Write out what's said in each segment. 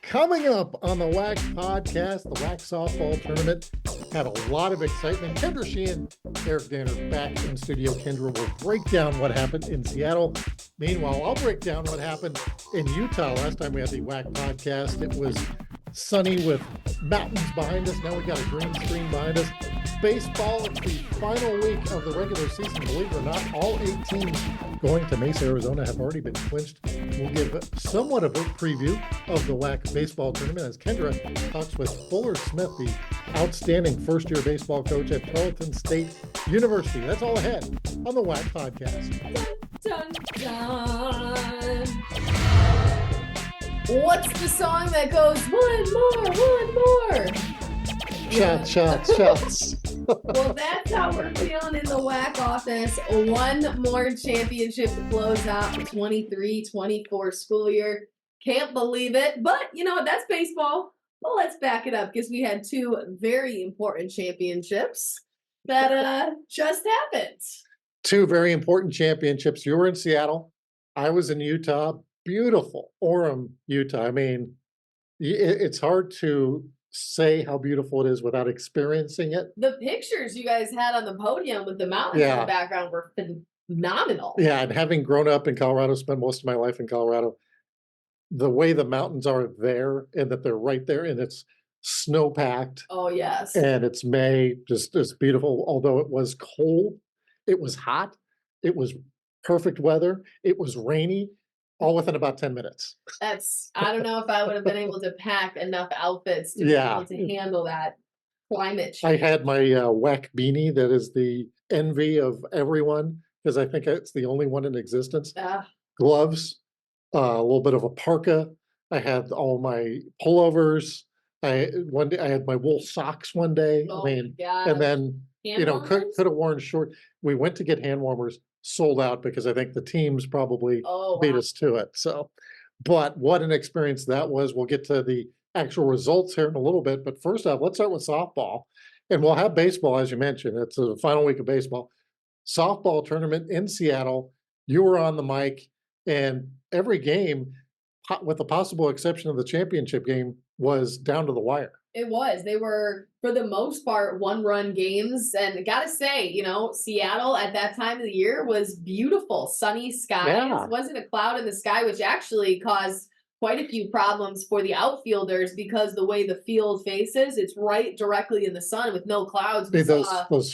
Coming up on the WAC podcast, the WAC Softball Tournament had a lot of excitement. Kendra Sheehan, Eric Danner back in studio. Kendra will break down what happened in Seattle. Meanwhile, I'll break down what happened in Utah. Last time we had the WAC podcast, it was sunny with mountains behind us. Now we got a green screen behind us. Baseball, it's the final week of the regular season. Believe it or not, all 8 teams going to Mesa, Arizona have already been clinched. We'll give somewhat of a preview of the WAC Baseball Tournament as Kendra talks with Fuller Smith, the outstanding first-year baseball coach at Tarleton State University. That's all ahead on the WAC podcast. Dun, dun, dun. What's the song that goes, one more? Shots, shots, shots. Well, that's how we're feeling in the WAC office. One more championship to close out the 23-24 school year. Can't believe it, but you know what? That's baseball. Well, let's back it up because we had 2 very important championships that just happened. 2 very important championships. You were in Seattle. I was in Utah. Beautiful Orem, Utah. I mean, it's hard to say how beautiful it is without experiencing it. The pictures you guys had on the podium with the mountains in the background were phenomenal. Yeah, and having grown up in Colorado, spent most of my life in Colorado, the way the mountains are there and that they're right there and it's snow-packed. Oh, yes. And it's May, just as beautiful. Although it was cold, it was hot, it was perfect weather, it was rainy. All within about 10 minutes. I don't know if I would have been able to pack enough outfits to be able to handle that climate change. I had my WAC beanie that is the envy of everyone because I think it's the only one in existence. Gloves, a little bit of a parka. I had all my pullovers. One day I had my wool socks one day. Oh, my God. And then, could have worn short. We went to get hand warmers. Sold out because I think the teams probably beat us to it. So, but what an experience that was. We'll get to the actual results here in a little bit. But first off, let's start with softball. And we'll have baseball, as you mentioned. It's the final week of baseball. Softball tournament in Seattle. You were on the mic, and every game, with the possible exception of the championship game, was down to the wire. It was. They were, for the most part, 1-run games. And I gotta say, Seattle at that time of the year was beautiful. Sunny skies. Yeah. Wasn't a cloud in the sky, which actually caused quite a few problems for the outfielders because the way the field faces, it's right directly in the sun with no clouds. Those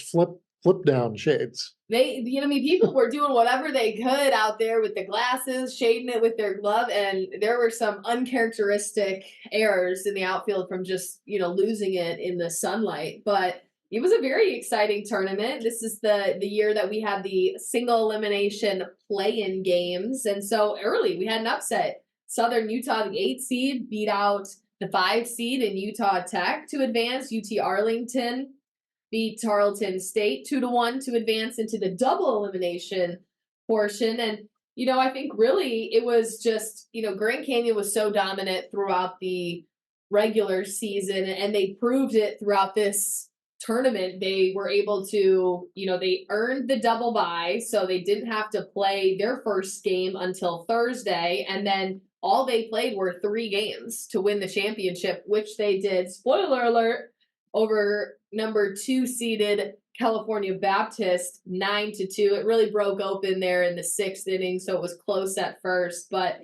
flip down shades. People were doing whatever they could out there with the glasses, shading it with their glove, and there were some uncharacteristic errors in the outfield from just, losing it in the sunlight. But it was a very exciting tournament. This is the year that we had the single elimination play-in games. And so early we had an upset. Southern Utah, the 8 seed, beat out the 5 seed in Utah Tech to advance. UT Arlington beat Tarleton State 2-1 to advance into the double elimination portion. And, I think really it was just, Grand Canyon was so dominant throughout the regular season, and they proved it throughout this tournament. They were able to, they earned the double bye, so they didn't have to play their first game until Thursday. And then all they played were 3 games to win the championship, which they did. Spoiler alert, over number 2 seeded California Baptist 9-2. It really broke open there in the 6th inning, so it was close at first. But,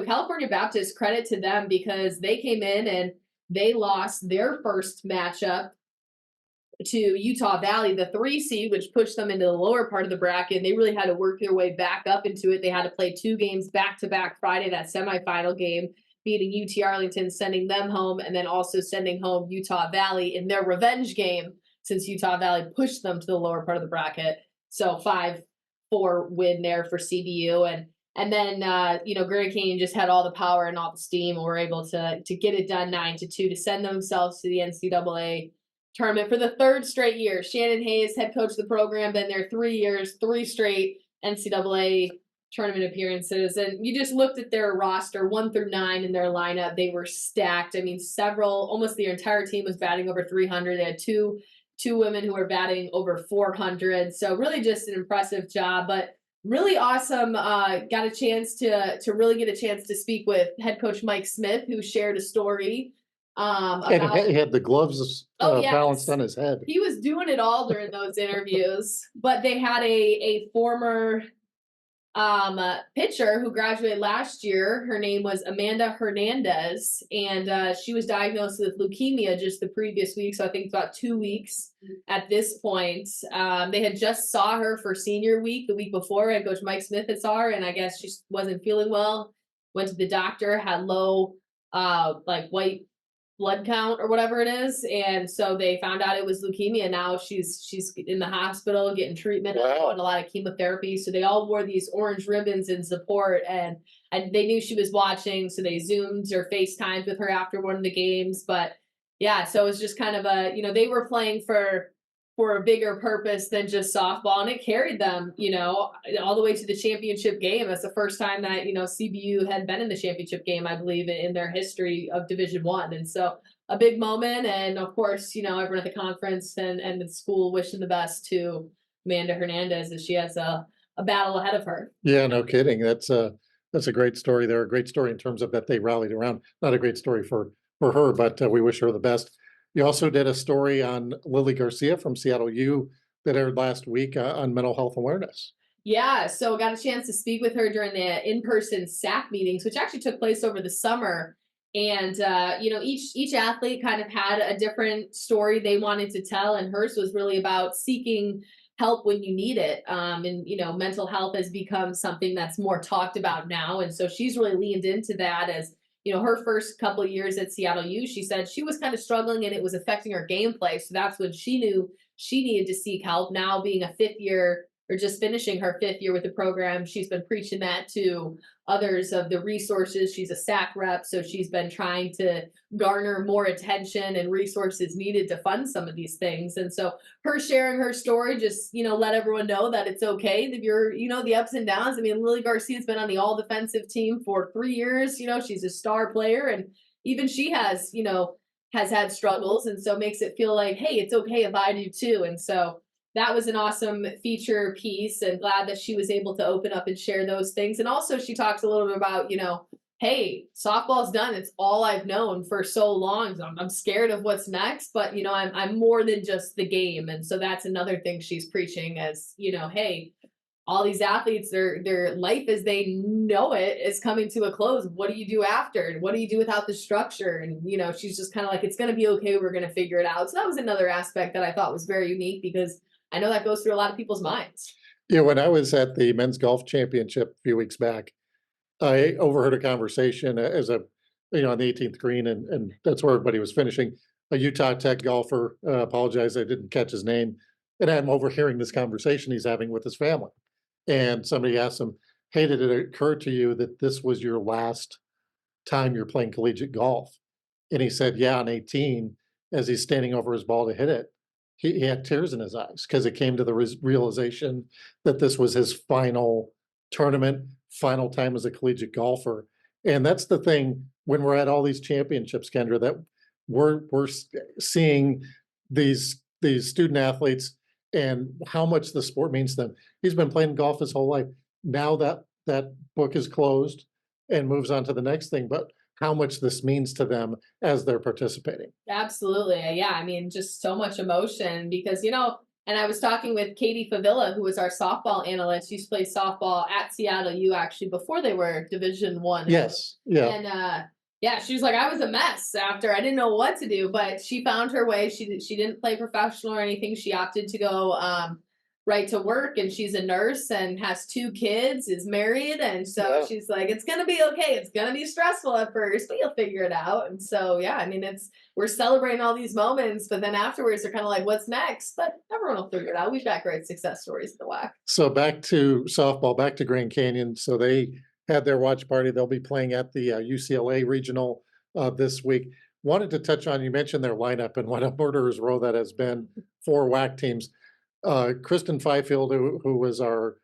California Baptist, credit to them because they came in and they lost their first matchup to Utah Valley, the 3 seed, which pushed them into the lower part of the bracket. They really had to work their way back up into it. They had to play 2 games back-to-back Friday, that semifinal game, beating UT Arlington, sending them home, and then also sending home Utah Valley in their revenge game since Utah Valley pushed them to the lower part of the bracket. So 5-4 win there for CBU. And then, Grand Canyon just had all the power and all the steam and were able to get it done 9-2 to send themselves to the NCAA tournament for the 3rd straight year. Shannon Hayes, head coach of the program, been there 3 years, 3 straight NCAA tournament appearances. And you just looked at their roster 1 through 9 in their lineup. They were stacked. I mean, almost the entire team was batting over 300. They had two women who were batting over 400. So really just an impressive job. But really awesome. Got a chance to really get a chance to speak with head coach Mike Smith, who shared a story And about. he had the gloves Oh balanced yes, on his head. he was doing it all during those interviews. But they had a former pitcher who graduated last year. Her name was Amanda Hernandez, and she was diagnosed with leukemia just the previous week. So I think about 2 weeks at this point. They had just saw her for senior week the week before, and Coach Mike Smith had saw her, and I guess she wasn't feeling well. Went to the doctor, had low, like white blood count or whatever it is, and so they found out it was leukemia. Now she's in the hospital getting treatment, Wow. and a lot of chemotherapy. So they all wore these orange ribbons in support, and they knew she was watching, so they zoomed or FaceTimed with her after one of the games. But yeah, so it was just kind of a, they were playing for a bigger purpose than just softball, and it carried them, all the way to the championship game. That's the first time that CBU had been in the championship game, I believe, in their history of Division One, and so a big moment. And of course, everyone at the conference and the school wishing the best to Amanda Hernandez as she has a battle ahead of her. Yeah, no kidding. That's a great story there. A great story in terms of that they rallied around. Not a great story for her, but we wish her the best. You also did a story on Lily Garcia from Seattle U that aired last week on mental health awareness. Yeah, so got a chance to speak with her during the in-person SAC meetings, which actually took place over the summer. And each athlete kind of had a different story they wanted to tell, and hers was really about seeking help when you need it. And mental health has become something that's more talked about now, and so she's really leaned into that. As her first couple of years at Seattle U, she said she was kind of struggling and it was affecting her gameplay. So that's when she knew she needed to seek help. Now being a fifth year, or just finishing her fifth year with the program, she's been preaching that to others of the resources. She's a SAC rep, so she's been trying to garner more attention and resources needed to fund some of these things. And so her sharing her story just, let everyone know that it's okay if you're, the ups and downs. I mean, Lily Garcia's been on the all defensive team for 3 years. She's a star player, and even she has had struggles, and so makes it feel like, hey, it's okay if I do too. And so that was an awesome feature piece, and glad that she was able to open up and share those things. And also she talks a little bit about, hey, softball's done. It's all I've known for so long. So I'm scared of what's next, but I'm more than just the game. And so that's another thing she's preaching as, hey, all these athletes, their life as they know it is coming to a close. What do you do after? And what do you do without the structure? And she's just kind of like, it's going to be okay. We're going to figure it out. So that was another aspect that I thought was very unique, because I know that goes through a lot of people's minds. Yeah, when I was at the men's golf championship a few weeks back, I overheard a conversation as on the 18th green, and that's where everybody was finishing. A Utah Tech golfer, apologized, I didn't catch his name, and I'm overhearing this conversation he's having with his family. And somebody asked him, "Hey, did it occur to you that this was your last time you're playing collegiate golf?" And he said, "Yeah, on 18, as he's standing over his ball to hit it, he had tears in his eyes because it came to the realization that this was his final tournament, final time as a collegiate golfer." And that's the thing when we're at all these championships, Kendra, that we're seeing these student athletes and how much the sport means to them. He's been playing golf his whole life. Now that book is closed and moves on to the next thing, but how much this means to them as they're participating. Absolutely. Yeah. I mean, just so much emotion because, and I was talking with Katie Favilla, who was our softball analyst, used to play softball at Seattle U actually before they were Division One. Yes. Yeah. And yeah, she was like, I was a mess after. I didn't know what to do, but she found her way. She didn't play professional or anything. She opted to go right to work, and she's a nurse and has 2 kids, is married, and so she's like, it's gonna be okay. It's gonna be stressful at first, but you'll figure it out. And so yeah, I mean, we're celebrating all these moments, but then afterwards they're kind of like, what's next? But everyone will figure it out. We've got great success stories at the WAC. So back to softball, back to Grand Canyon. So they had their watch party. They'll be playing at the UCLA regional this week. Wanted to touch on, you mentioned their lineup and what a murderer's row that has been for WAC teams. Kristen Fifield, who was our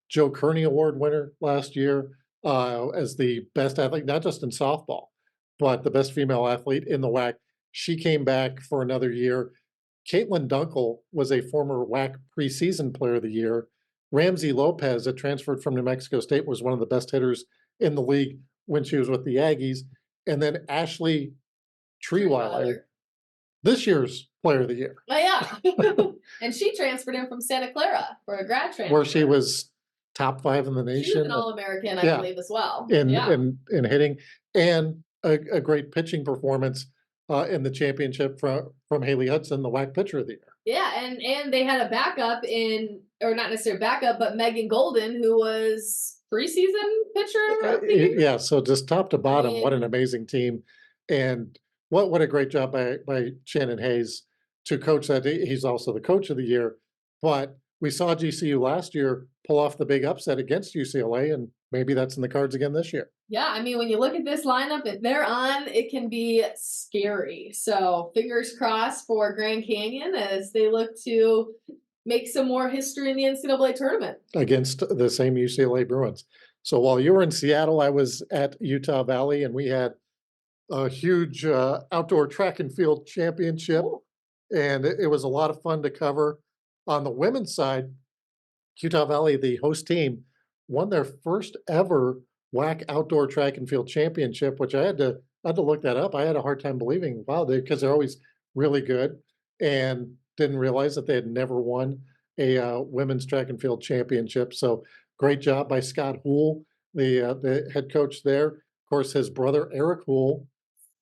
Joe Kearney Award winner last year as the best athlete, not just in softball, but the best female athlete in the WAC. She came back for another year. Caitlin Dunkel was a former WAC preseason player of the year, Ramsey Lopez, that transferred from New Mexico State, was one of the best hitters in the league when she was with the Aggies. And then Ashley Treeweiler, this year's Player of the Year. Oh, yeah. And she transferred in from Santa Clara for a grad transfer. Where she was top 5 in the nation. She was an All-American, I believe, as well. In hitting, and a great pitching performance in the championship from Haley Hudson, the WAC Pitcher of the Year. Yeah, and they had a backup or not necessarily backup, but Megan Golden, who was preseason pitcher of the year. Yeah, so just top to bottom, what an amazing team. And what a great job by Shannon Hayes to coach that. He's also the coach of the year. But we saw GCU last year pull off the big upset against UCLA, and maybe that's in the cards again this year. Yeah, I mean, when you look at this lineup, if they're on, it can be scary. So fingers crossed for Grand Canyon as they look to make some more history in the NCAA tournament. Against the same UCLA Bruins. So while you were in Seattle, I was at Utah Valley, and we had a huge outdoor track and field championship. Ooh. And it was a lot of fun to cover. On the women's side, Utah Valley, the host team, won their first ever WAC outdoor track and field championship, which I had to look that up. I had a hard time believing, wow, because they're always really good, and didn't realize that they had never won a women's track and field championship. So great job by Scott Houle, the head coach there. Of course, his brother Eric Houle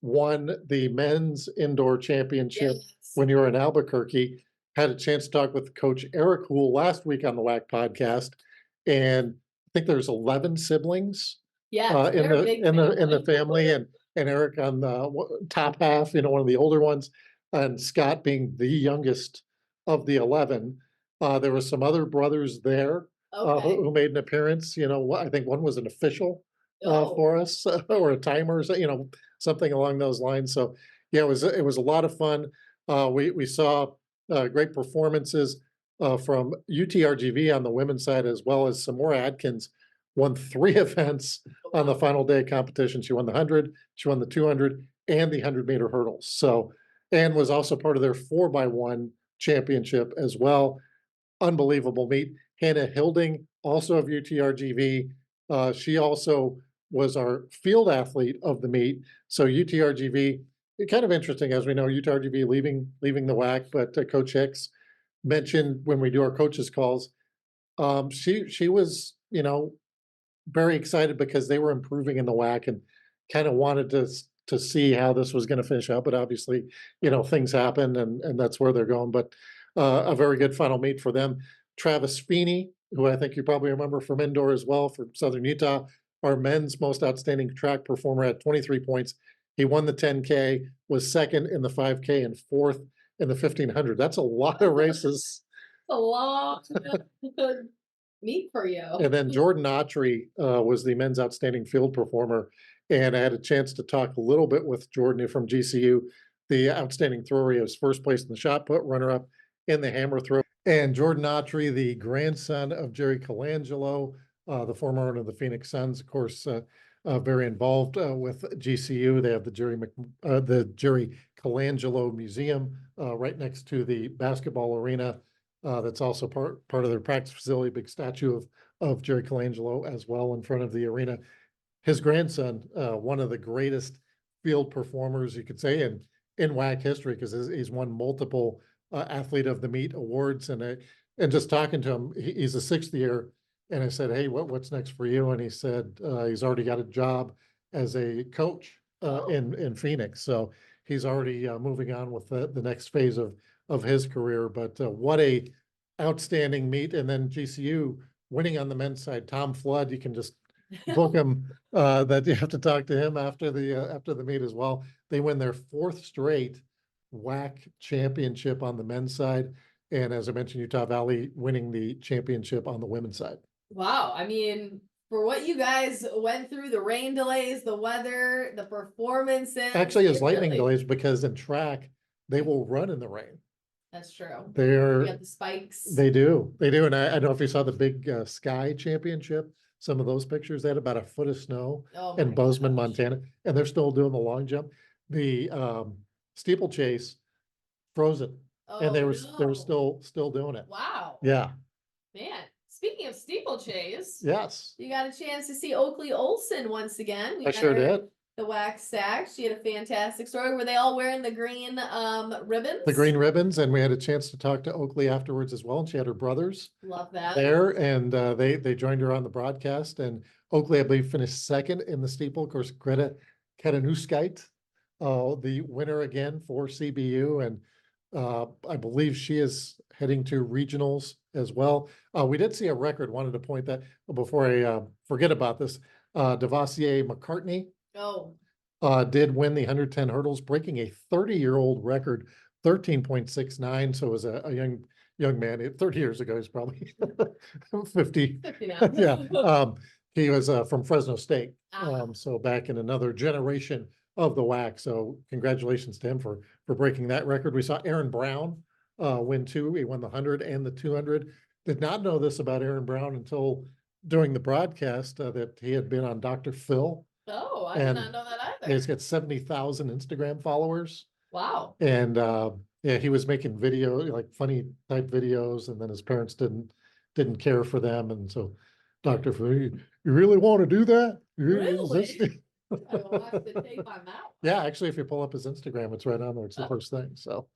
won the men's indoor championship when you were in Albuquerque. Had a chance to talk with Coach Eric Houle last week on the WAC podcast, and I think there's 11 siblings in the family, and Eric on the top half, one of the older ones, and Scott being the youngest of the 11. There were some other brothers there who made an appearance. I think one was an official for us or a timer, something along those lines. So yeah, it was a lot of fun. We saw great performances from UTRGV on the women's side, as well as Samora Adkins won 3 events on the final day of competition. She won the 100, she won the 200, and the 100-meter hurdles. So, and was also part of their 4x1 championship as well. Unbelievable meet. Hannah Hilding, also of UTRGV, she also was our field athlete of the meet. So UTRGV, kind of interesting, as we know, UTRGV leaving the WAC, but Coach Hicks mentioned when we do our coaches calls, she was, very excited because they were improving in the WAC and kind of wanted to see how this was going to finish up. But obviously, things happen, and that's where they're going. But a very good final meet for them. Travis Feeney, who I think you probably remember from indoor as well, from Southern Utah, our men's most outstanding track performer, at 23 points. He won the 10K, was second in the 5K, and fourth in the 1500. That's a lot of races. A long meet for you. And then Jordan Autry was the men's outstanding field performer. And I had a chance to talk a little bit with Jordan from GCU, the outstanding thrower. He was first place in the shot put, runner-up in the hammer throw. And Jordan Autry, the grandson of Jerry Colangelo, the former owner of the Phoenix Suns, of course, very involved with GCU. They have the Jerry Colangelo Museum right next to the basketball arena. That's also part of their practice facility. Big statue of Jerry Colangelo as well in front of the arena. His grandson, one of the greatest field performers, you could say, in WAC history, because he's won multiple athlete of the meet awards. And just talking to him, he's a 6th year. And I said, hey, what's next for you? And he said he's already got a job as a coach in Phoenix. So he's already moving on with the next phase of his career. But what a outstanding meet. And then GCU winning on the men's side. Tom Flood, you can just book him that you have to talk to him after the meet as well. They win their 4th straight WAC championship on the men's side. And as I mentioned, Utah Valley winning the championship on the women's side. Wow. I mean, for what you guys went through, the rain delays, the weather, the performances. Actually, it's lightning delays, because in track, they will run in the rain. That's true. You got the spikes. They do. And I don't know if you saw the big Sky Championship, some of those pictures. They had about a foot of snow in Bozeman, Montana, and they're still doing the long jump. The steeplechase, frozen. And they were still doing it. Wow. Yeah. Man, Speaking of steeplechase, Yes, you got a chance to see Oakley Olson once again. We I sure met her did. the WAC Stack. She had a fantastic story. Were they all wearing the green ribbons? The green ribbons, and we had a chance to talk to Oakley afterwards as well. And she had her brothers Love that. there, and they joined her on the broadcast. And Oakley, I believe, finished second in the steeple. Of course, Greta Katanuskite, the winner again for CBU, and I believe she is heading to regionals as well. We did see a record. Wanted to point that before I forget about this. Devasier McCartney Oh, did win the 110 hurdles, breaking a 30-year-old record, 13.69. So as a young man, 30 years ago, he's probably 50. 50 now. Yeah. He was from Fresno State. Ah. So back in another generation of the WAC. So congratulations to him for breaking that record. We saw Aaron Brown win too. He won the 100 and the 200. Did not know this about Aaron Brown until during the broadcast that he had been on Dr. Phil. Oh, I did not know that either. He's got 70,000 Instagram followers. Wow. And yeah, he was making video, like funny type videos, and then his parents didn't care for them. And so Dr. Phil, you really want to do that? Really? I will watch the tape on that one. Yeah, actually, if you pull up his Instagram, it's right on there. It's the first thing. So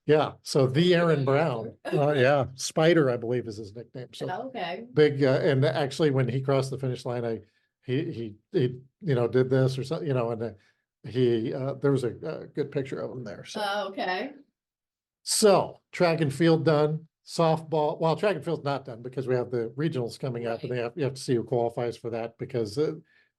yeah, so the Aaron Brown, yeah, Spider, I believe is his nickname. So okay. big, and actually when he crossed the finish line, he did this or something, and there was a good picture of him there. So Okay. so track and field done, softball. Well, track and field's not done because we have the regionals coming up, and you have to see who qualifies for that, because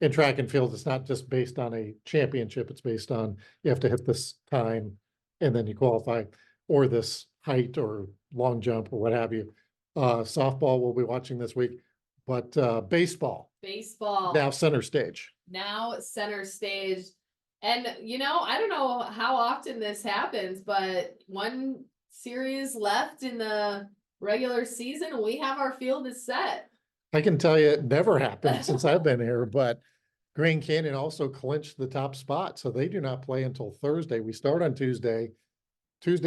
in track and field, it's not just based on a championship. It's based on you have to hit this time, and then you qualify, or this height or long jump or what have you. Softball we'll be watching this week, but baseball now center stage. Now center stage. And I don't know how often this happens, but one series left in the regular season, we have our field is set. I can tell you it never happened since I've been here, but Grand Canyon also clinched the top spot, so they do not play until Thursday. We start on Tuesday,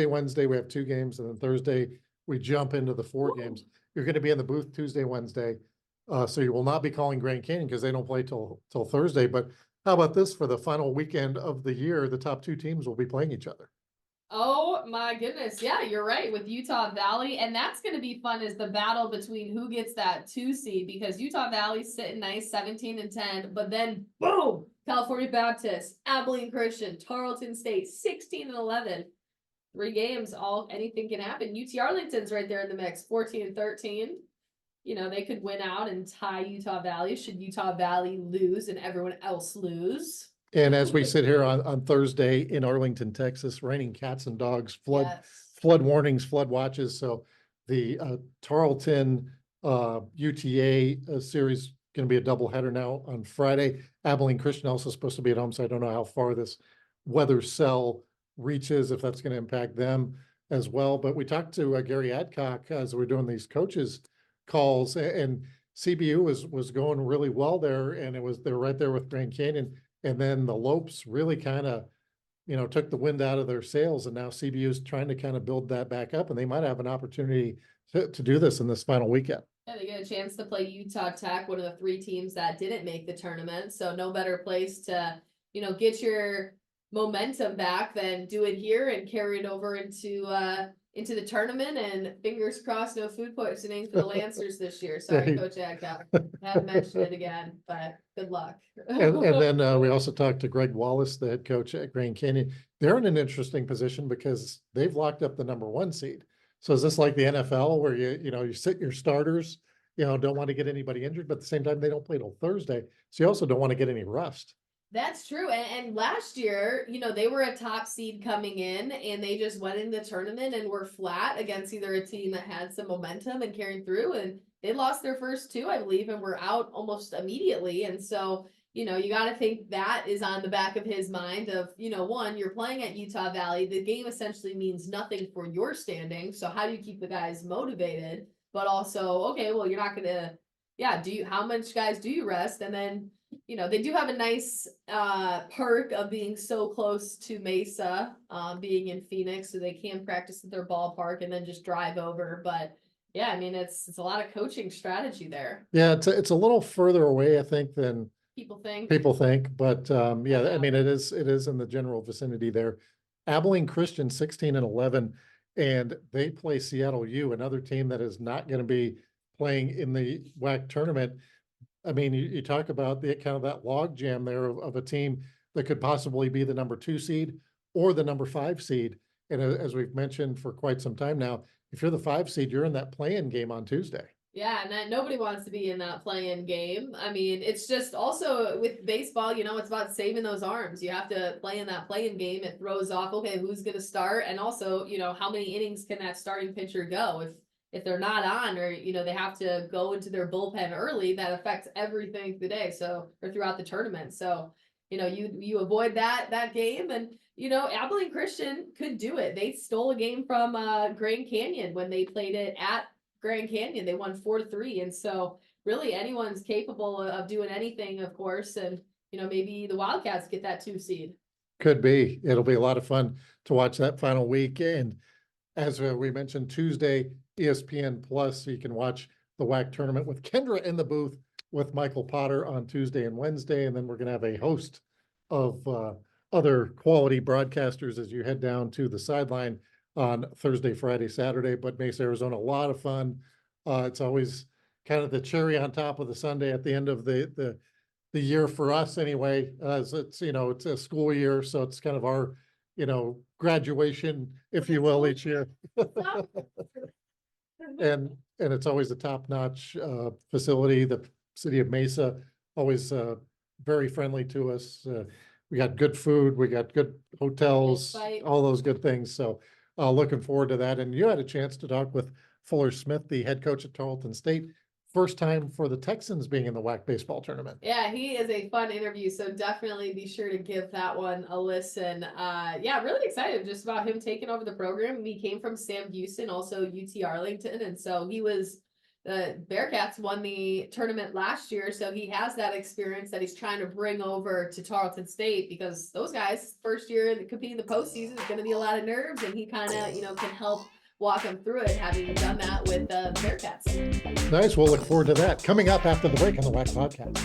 Wednesday, we have 2 games, and then Thursday we jump into the 4 games. You're going to be in the booth Tuesday, Wednesday, so you will not be calling Grand Canyon because they don't play till Thursday. But how about this, for the final weekend of the year, the top 2 teams will be playing each other. Oh my goodness. Yeah, you're right, with Utah Valley. And that's going to be fun, is the battle between who gets that 2 seed, because Utah Valley's sitting nice 17-10, but then boom, California Baptist, Abilene Christian, Tarleton State 16-11. 3 games, anything can happen. UT Arlington's right there in the mix, 14-13. They could win out and tie Utah Valley should Utah Valley lose and everyone else lose. And as we sit here on Thursday in Arlington, Texas, raining cats and dogs, flood warnings, flood watches. So the Tarleton UTA series going to be a doubleheader now on Friday. Abilene Christian also supposed to be at home, so I don't know how far this weather cell reaches, if that's going to impact them as well. But we talked to Gary Adcock as we're doing these coaches calls, and CBU was going really well there, and they're right there with Grand Canyon. And then the Lopes really kind of, took the wind out of their sails, and now CBU is trying to kind of build that back up, and they might have an opportunity to do this in this final weekend. Yeah, they get a chance to play Utah Tech, one of the 3 teams that didn't make the tournament. So no better place to, get your momentum back than do it here and carry it over into the tournament. And fingers crossed, no food poisoning for the Lancers this year. Sorry, Coach Adcock. Haven't mentioned it again, but good luck. and then we also talked to Greg Wallace, the head coach at Grand Canyon. They're in an interesting position because they've locked up the #1 seed. So is this like the NFL where you sit your starters, don't want to get anybody injured, but at the same time they don't play till Thursday, so you also don't want to get any rust. That's true. And last year, they were a top seed coming in, and they just went in the tournament and were flat against either a team that had some momentum and carried through, and they lost their first 2, I believe, and were out almost immediately. And so, you got to think that is on the back of his mind of, one, you're playing at Utah Valley. The game essentially means nothing for your standing. So how do you keep the guys motivated? But also, okay, well, you're not going to, how much guys do you rest? And then, they do have a nice perk of being so close to Mesa, being in Phoenix, so they can practice at their ballpark and then just drive over. But Yeah, I mean, it's a lot of coaching strategy there. Yeah, it's a little further away, I think, than People think. people think, but yeah, I Yeah. mean, it is in the general vicinity there. Abilene Christian 16-11, and they play Seattle U, another team that is not going to be playing in the WAC tournament. I mean, you talk about the kind of that log jam there of a team that could possibly be the number 2 seed or the number 5 seed. And as we've mentioned for quite some time now, if you're the 5 seed, you're in that play-in game on Tuesday. Yeah, and that nobody wants to be in that play-in game. I mean, it's just also with baseball, it's about saving those arms. You have to play in that play-in game. It throws off, okay, who's going to start, and also, how many innings can that starting pitcher go if they're not on, or they have to go into their bullpen early. That affects everything today. So or throughout the tournament. So you avoid that game, and Abilene Christian could do it. They stole a game from Grand Canyon when they played it at Grand Canyon. They won 4-3. And so really anyone's capable of doing anything, of course. And, maybe the Wildcats get that 2 seed. Could be. It'll be a lot of fun to watch that final week. And as we mentioned, Tuesday, ESPN Plus, so you can watch the WAC tournament with Kendra in the booth with Michael Potter on Tuesday and Wednesday. And then we're going to have a host of other quality broadcasters as you head down to the sideline on Thursday, Friday, Saturday. But Mesa, Arizona, a lot of fun. It's always kind of the cherry on top of the Sunday at the end of the year for us anyway, as it's, it's a school year. So it's kind of our, graduation, if you will, each year. And it's always a top-notch facility. The city of Mesa, always very friendly to us. We got good food, we got good hotels, all those good things. So looking forward to that. And you had a chance to talk with Fuller Smith, the head coach at Tarleton State. First time for the Texans being in the WAC baseball tournament. Yeah, he is a fun interview. So definitely be sure to give that one a listen. Yeah, really excited just about him taking over the program. He came from Sam Houston, also UT Arlington. And so the Bearcats won the tournament last year. So he has that experience that he's trying to bring over to Tarleton State, because those guys, first year competing in the postseason, is going to be a lot of nerves, and he kind of, can help walk them through it, having done that with the Bearcats. Nice. We'll look forward to that. Coming up after the break on the WAC podcast.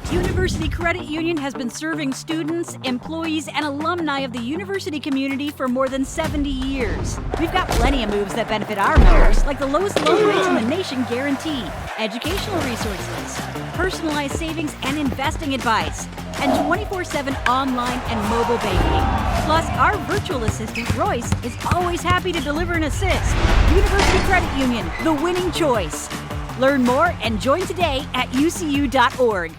University Credit Union has been serving students, employees, and alumni of the university community for more than 70 years. We've got plenty of moves that benefit our members, like the lowest loan rates in the nation guarantee, educational resources, personalized savings and investing advice, and 24/7 online and mobile banking. Plus, our virtual assistant, Royce, is always happy to deliver an assist. University Credit Union, the winning choice. Learn more and join today at ucu.org.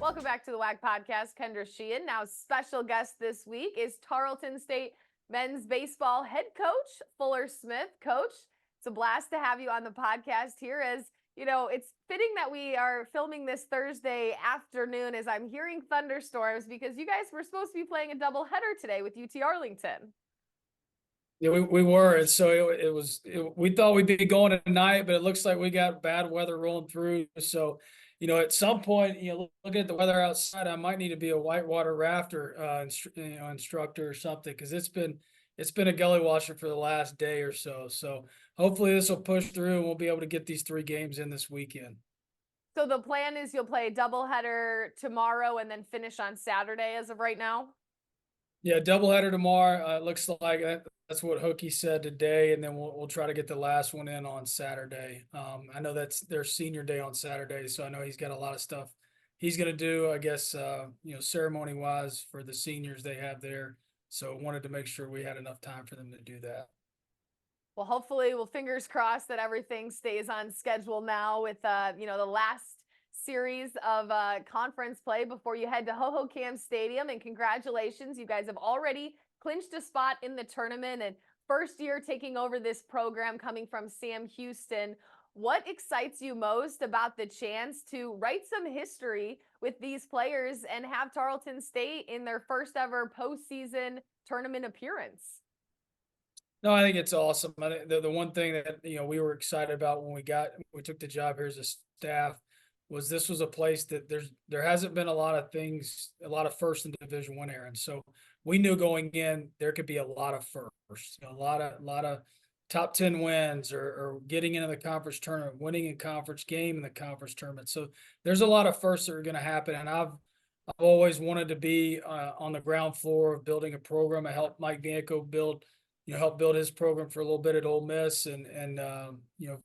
Welcome back to the WAC podcast. Kendra Sheehan. Now, special guest this week is Tarleton State men's baseball head coach, Fuller Smith. Coach, it's a blast to have you on the podcast here. As it's fitting that we are filming this Thursday afternoon as I'm hearing thunderstorms, because you guys were supposed to be playing a doubleheader today with UT Arlington. Yeah, we were, and so we thought we'd be going tonight, but it looks like we got bad weather rolling through. So, at some point, looking at the weather outside, I might need to be a whitewater rafter instructor or something, because it's been a gully washer for the last day or so. So hopefully this will push through and we'll be able to get these 3 games in this weekend. So the plan is you'll play a doubleheader tomorrow and then finish on Saturday as of right now? Yeah, doubleheader tomorrow. Looks like that's what Hookie said today, and then we'll try to get the last one in on Saturday. I know that's their senior day on Saturday, so I know he's got a lot of stuff he's going to do, I guess, ceremony wise for the seniors they have there. So wanted to make sure we had enough time for them to do that. Well, hopefully, fingers crossed that everything stays on schedule now with, the last series of conference play before you head to Hohokam Stadium. And congratulations, you guys have already clinched a spot in the tournament, and first year taking over this program coming from Sam Houston. What excites you most about the chance to write some history with these players and have Tarleton State in their first ever postseason tournament appearance? No, I think it's awesome. I think the one thing that we were excited about when we took the job here as a staff was this was a place that there hasn't been a lot of first in Division I, Aaron. So we knew going in there could be a lot of firsts, a lot of top 10 wins or getting into the conference tournament, winning a conference game in the conference tournament. So there's a lot of firsts that are going to happen. And I've always wanted to be on the ground floor of building a program. I helped Mike Bianco help build his program for a little bit at Ole Miss and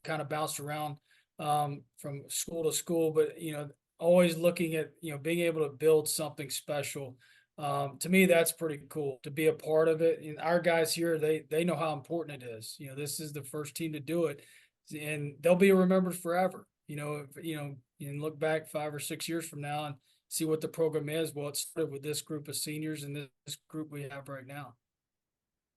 kind of bounced around from school to school, but, always looking at, being able to build something special. To me, that's pretty cool to be a part of it. And our guys here, they know how important it is. This is the first team to do it, and they'll be remembered forever. You can look back 5 or 6 years from now and see what the program is. Well, it started with this group of seniors and this group we have right now.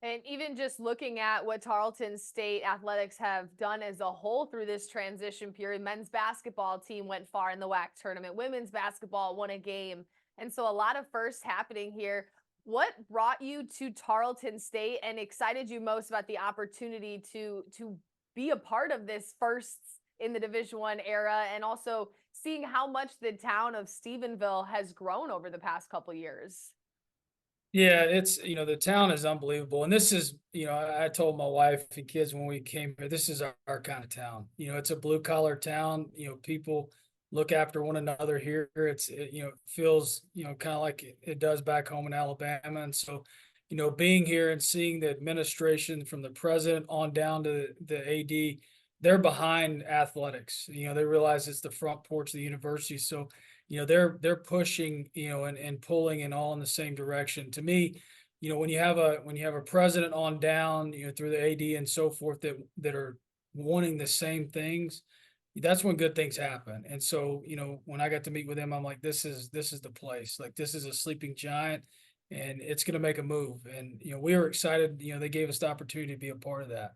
And even just looking at what Tarleton State athletics have done as a whole through this transition period, men's basketball team went far in the WAC tournament, women's basketball won a game. And so a lot of firsts happening here. What brought you to Tarleton State and excited you most about the opportunity to be a part of this firsts in the Division I era, and also seeing how much the town of Stephenville has grown over the past couple years? Yeah, it's, the town is unbelievable. And this is, I told my wife and kids when we came here, this is our kind of town. It's a blue collar town. People look after one another here. It feels, kind of like it does back home in Alabama. And so, being here and seeing the administration from the president on down to the AD, they're behind athletics. They realize it's the front porch of the university. So, they're pushing, and pulling and all in the same direction. To me, when you have a president on down, through the AD and so forth that are wanting the same things, that's when good things happen. And so, when I got to meet with them, I'm like, this is the place. Like, this is a sleeping giant, and it's going to make a move. And we were excited. They gave us the opportunity to be a part of that.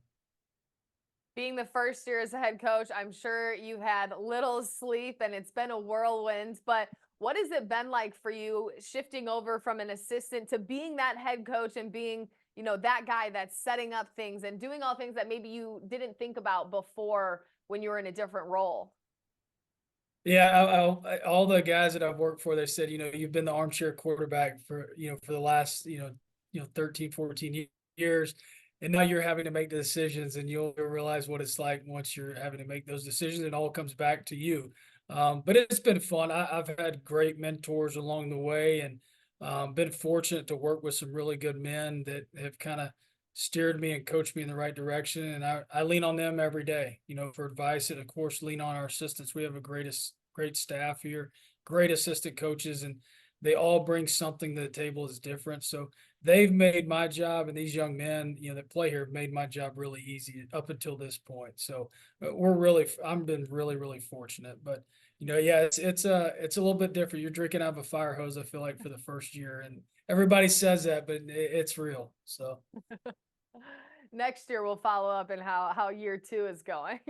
Being the first year as a head coach, I'm sure you've had little sleep and it's been a whirlwind, but what has it been like for you shifting over from an assistant to being that head coach and being, that guy that's setting up things and doing all things that maybe you didn't think about before when you were in a different role? Yeah, all the guys that I've worked for, they said, you've been the armchair quarterback for the last, 13, 14 years. And now you're having to make the decisions, and you'll realize what it's like once you're having to make those decisions. It all comes back to you. But it's been fun. I've had great mentors along the way, and been fortunate to work with some really good men that have kind of steered me and coached me in the right direction. And I lean on them every day, for advice, and of course lean on our assistants. We have a great staff here, great assistant coaches, and they all bring something to the table that's different. So they've made my job, and these young men, that play here, have made my job really easy up until this point. So I've been really, really fortunate. But yeah, it's a little bit different. You're drinking out of a fire hose, I feel like, for the first year, and everybody says that, but it's real. So Next year we'll follow up and how year 2 is going.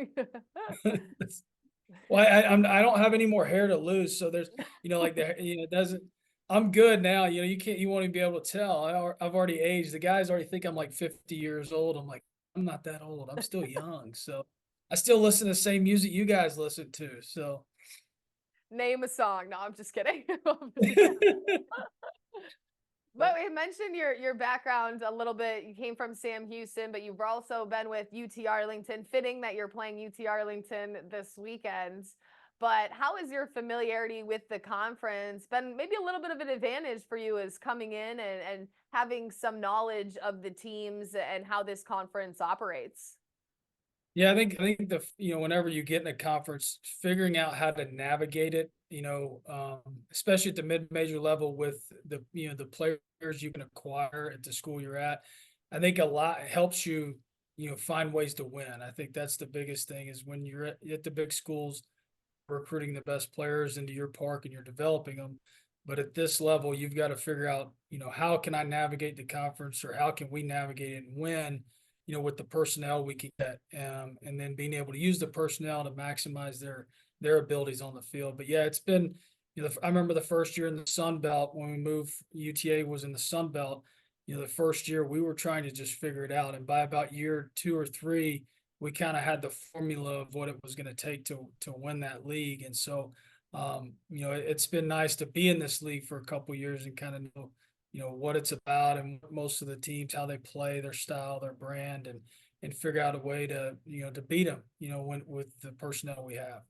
Well, I don't have any more hair to lose, so there's it doesn't. I'm good now. You won't even be able to tell. I've already aged. The guys already think I'm like 50 years old. I'm like, I'm not that old. I'm still young. So I still listen to the same music you guys listen to. So Name a song. No, I'm just kidding. But we mentioned your background a little bit. You came from Sam Houston, but you've also been with UT Arlington. Fitting that you're playing UT Arlington this weekend. But how has your familiarity with the conference been maybe a little bit of an advantage for you as coming in and having some knowledge of the teams and how this conference operates? Yeah, I think whenever you get in a conference, figuring out how to navigate it, especially at the mid-major level with the players you can acquire at the school you're at, I think a lot helps you, find ways to win. I think that's the biggest thing is when you're at the big schools, recruiting the best players into your park and you're developing them. But at this level, you've got to figure out, how can I navigate the conference, or how can we navigate it and win, with the personnel we can get, and then being able to use the personnel to maximize their abilities on the field. But yeah, it's been, I remember the first year in the Sun Belt when we moved, UTA was in the Sun Belt. The first year we were trying to just figure it out, and by about year 2 or 3, we kind of had the formula of what it was going to take to win that league. And so, it's been nice to be in this league for a couple years and kind of know, what it's about and most of the teams, how they play, their style, their brand, and figure out a way to, to beat them, with the personnel we have.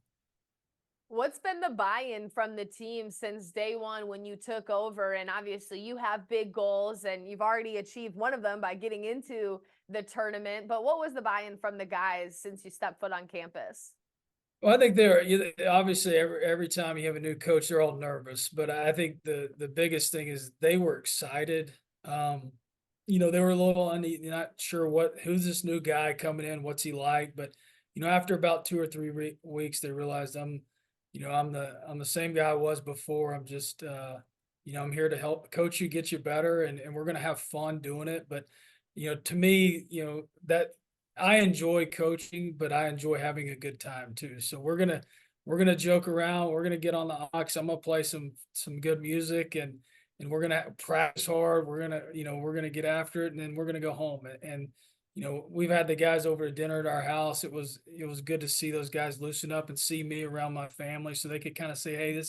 What's been the buy-in from the team since day one when you took over? And obviously you have big goals and you've already achieved one of them by getting into the tournament. But what was the buy-in from the guys since you stepped foot on campus? Well, I think obviously every time you have a new coach, they're all nervous. But I think the biggest thing is they were excited. They were a little not sure who's this new guy coming in, what's he like. But after about 2 or 3 weeks, they realized I'm the same guy I was before. I'm just I'm here to help coach you, get you better, and we're gonna have fun doing it. But to me, that I enjoy coaching, but I enjoy having a good time too. So we're gonna joke around. We're gonna get on the aux. I'm gonna play some good music, and we're gonna practice hard. We're gonna get after it, and then we're gonna go home. And we've had the guys over to dinner at our house. It was good to see those guys loosen up and see me around my family, so they could kind of say, hey,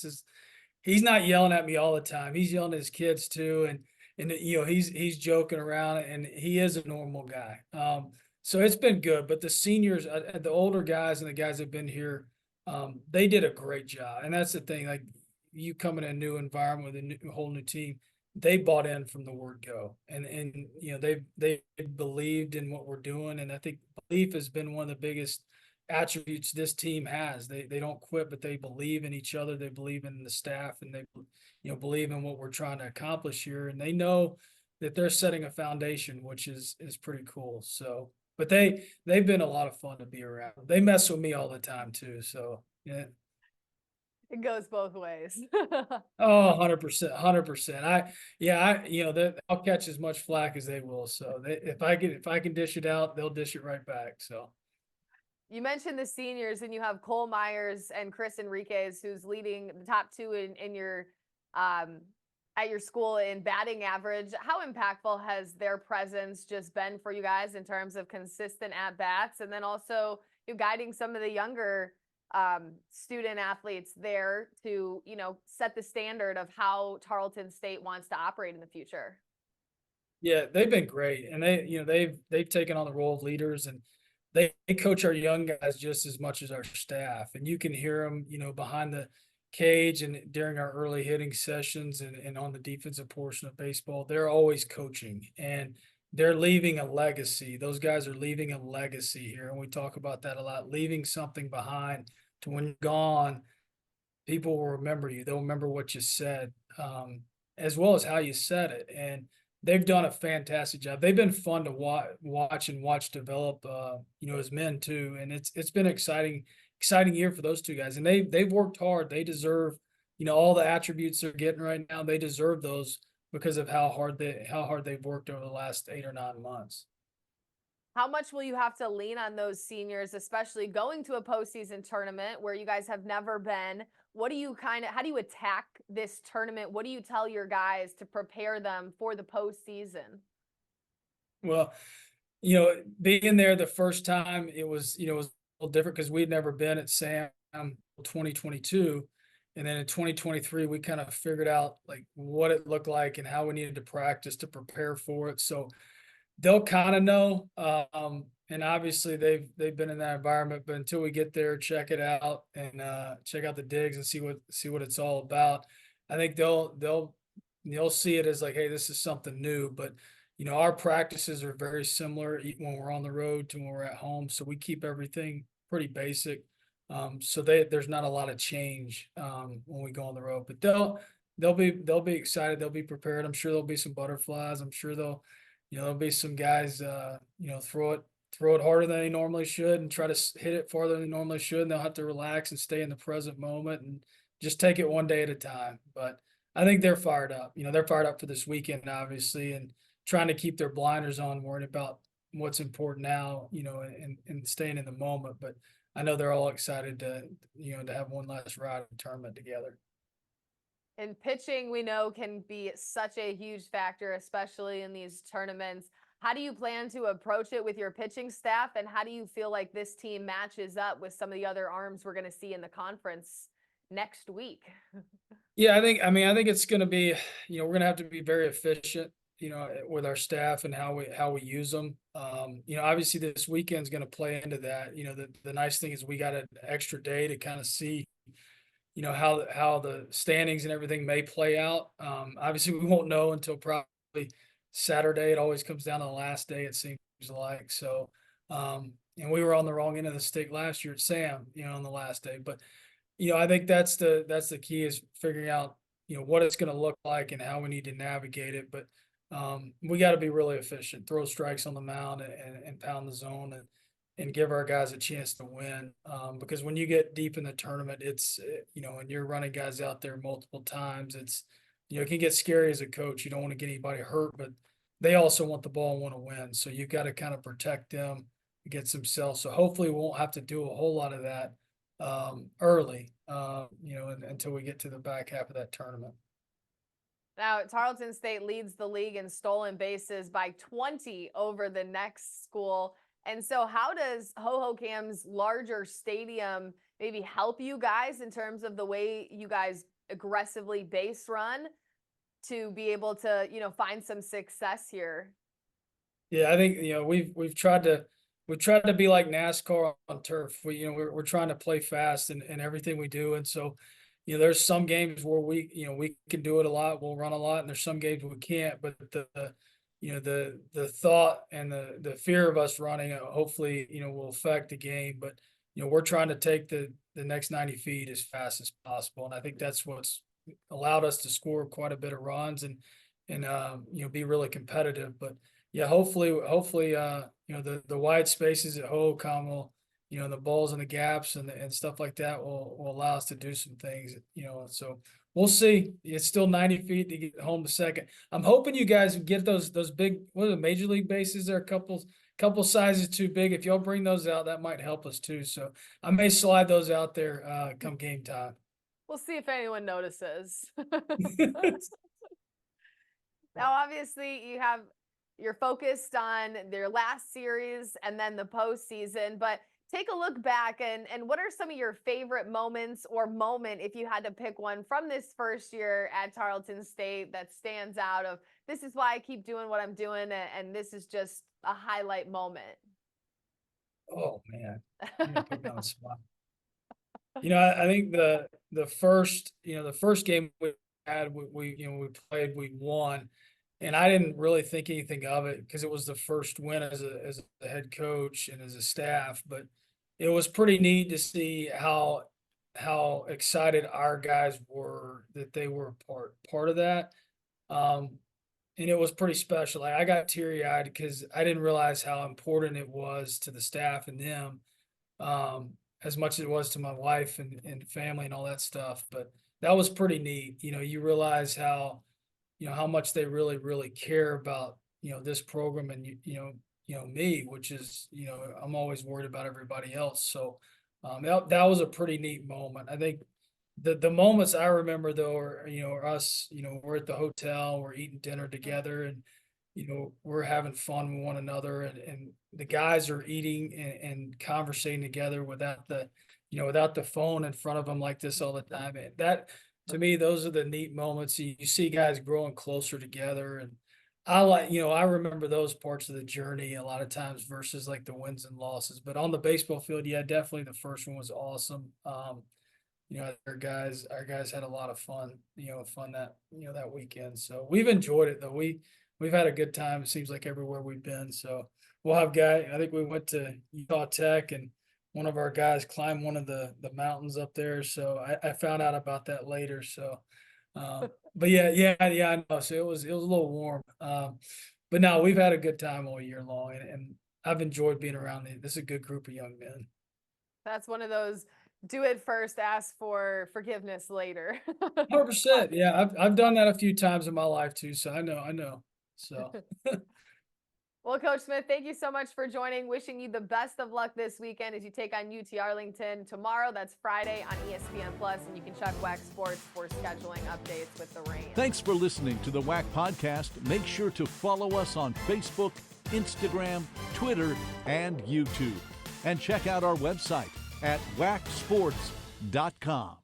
he's not yelling at me all the time. He's yelling at his kids too, and he's joking around, and he is a normal guy. So it's been good. But the seniors, the older guys and the guys that have been here, they did a great job. And that's the thing. Like, you come in a new environment with a whole new team, they bought in from the word go, and they believed in what we're doing. And I think belief has been one of the biggest attributes this team has. They don't quit, but they believe in each other. They believe in the staff, and they believe in what we're trying to accomplish here. And they know that they're setting a foundation, which is pretty cool. So, but they've been a lot of fun to be around. They mess with me all the time too. So yeah. It goes both ways. Oh, 100%, 100%. I'll catch as much flack as they will. So if I can dish it out, they'll dish it right back. So. You mentioned the seniors, and you have Cole Myers and Chris Enriquez, who's leading the top two in your at your school in batting average. How impactful has their presence just been for you guys in terms of consistent at bats, and then also you guiding some of the younger student athletes there to set the standard of how Tarleton State wants to operate in the future? Yeah, they've been great, and they've taken on the role of leaders, and they coach our young guys just as much as our staff. And you can hear them, behind the cage and during our early hitting sessions and on the defensive portion of baseball. They're always coaching, and they're leaving a legacy. Those guys are leaving a legacy here, and we talk about that a lot. Leaving something behind to when you're gone, people will remember you. They'll remember what you said, as well as how you said it. And they've done a fantastic job. They've been fun to watch develop, as men too. And it's been exciting year for those two guys. And they've worked hard. They deserve, all the attributes they're getting right now. They deserve those because of how hard they've worked over the last 8 or 9 months. How much will you have to lean on those seniors, especially going to a postseason tournament where you guys have never been? How do you attack this tournament? What do you tell your guys to prepare them for the postseason? Well, being there the first time, it was a little different because we'd never been at Sam 2022. And then in 2023, we kind of figured out like what it looked like and how we needed to practice to prepare for it. So they'll kind of know. And obviously they've been in that environment, but until we get there, check it out and check out the digs and see what it's all about. I think they'll see it as like, hey, this is something new. But our practices are very similar when we're on the road to when we're at home. So we keep everything pretty basic. So there's not a lot of change when we go on the road. But they'll be excited. They'll be prepared. I'm sure there'll be some butterflies. I'm sure there'll be some guys throw it harder than they normally should and try to hit it farther than they normally should. And they'll have to relax and stay in the present moment and just take it one day at a time. But I think they're fired up. They're fired up for this weekend, obviously, and trying to keep their blinders on, worrying about what's important now, and staying in the moment. But I know they're all excited to have one last ride of the tournament together. And pitching, we know, can be such a huge factor, especially in these tournaments. How do you plan to approach it with your pitching staff, and how do you feel like this team matches up with some of the other arms we're going to see in the conference next week? Yeah, I think it's going to be, we're going to have to be very efficient, with our staff and how we use them. Obviously this weekend's going to play into that. The nice thing is we got an extra day to kind of see, how the standings and everything may play out. Obviously we won't know until probably Saturday. It always comes down to the last day, it seems like. So, and we were on the wrong end of the stick last year at Sam, on the last day. But, I think that's the key, is figuring out, what it's going to look like and how we need to navigate it. But we got to be really efficient, throw strikes on the mound and pound the zone and give our guys a chance to win. Because when you get deep in the tournament, it's, and you're running guys out there multiple times, it's, it can get scary as a coach. You don't want to get anybody hurt, but they also want the ball and want to win. So you've got to kind of protect them against themselves. So hopefully we won't have to do a whole lot of that early, until we get to the back half of that tournament. Now, Tarleton State leads the league in stolen bases by 20 over the next school. And so how does Hohokam's larger stadium maybe help you guys in terms of the way you guys aggressively base run to be able to, find some success here? Yeah, I think, we've tried to be like NASCAR on turf. We're trying to play fast in everything we do. And so, there's some games where we can do it a lot. We'll run a lot, and there's some games we can't. But the thought and the fear of us running, hopefully, will affect the game. But, we're trying to take the next 90 feet as fast as possible. And I think that's what's allowed us to score quite a bit of runs and be really competitive. But yeah, hopefully, the wide spaces at Hohokam will, the balls and the gaps and stuff like that will allow us to do some things, so we'll see. It's still 90 feet to get home to second. I'm hoping you guys get those big, what are the major league bases? They're a couple sizes too big. If y'all bring those out, that might help us too. So I may slide those out there come game time. We'll see if anyone notices. Now, obviously, you're focused on their last series and then the postseason, but take a look back and what are some of your favorite moments or moment, if you had to pick one from this first year at Tarleton State that stands out of, this is why I keep doing what I'm doing and this is just a highlight moment? Oh man, you're gonna put me on the spot. I think the first game we had, we played, we won. And I didn't really think anything of it because it was the first win as a head coach and as a staff. But it was pretty neat to see how excited our guys were that they were part of that. And it was pretty special. I got teary-eyed because I didn't realize how important it was to the staff and them, as much as it was to my wife and family and all that stuff. But that was pretty neat. You realize how much they really, really care about, this program and, me, which is, I'm always worried about everybody else. So that was a pretty neat moment. I think the moments I remember though are us, we're at the hotel, we're eating dinner together and, we're having fun with one another and the guys are eating and conversating together without the phone in front of them like this all the time. And that, to me, those are the neat moments. You see guys growing closer together. And I remember those parts of the journey a lot of times versus like the wins and losses. But on the baseball field, yeah, definitely the first one was awesome. Our guys had a lot of fun, that weekend. So we've enjoyed it though. We've had a good time. It seems like everywhere we've been. So we'll have I think we went to Utah Tech and one of our guys climbed one of the mountains up there. So I found out about that later. So, but yeah, I know. So it was a little warm. But no, we've had a good time all year long and I've enjoyed being around this is a good group of young men. That's one of those do it first, ask for forgiveness later. 100%. Yeah. I've done that a few times in my life too. So I know. So. Well, Coach Smith, thank you so much for joining. Wishing you the best of luck this weekend as you take on UT Arlington tomorrow. That's Friday on ESPN Plus, and you can check WAC Sports for scheduling updates with the rain. Thanks for listening to the WAC podcast. Make sure to follow us on Facebook, Instagram, Twitter, and YouTube. And check out our website at wacsports.com.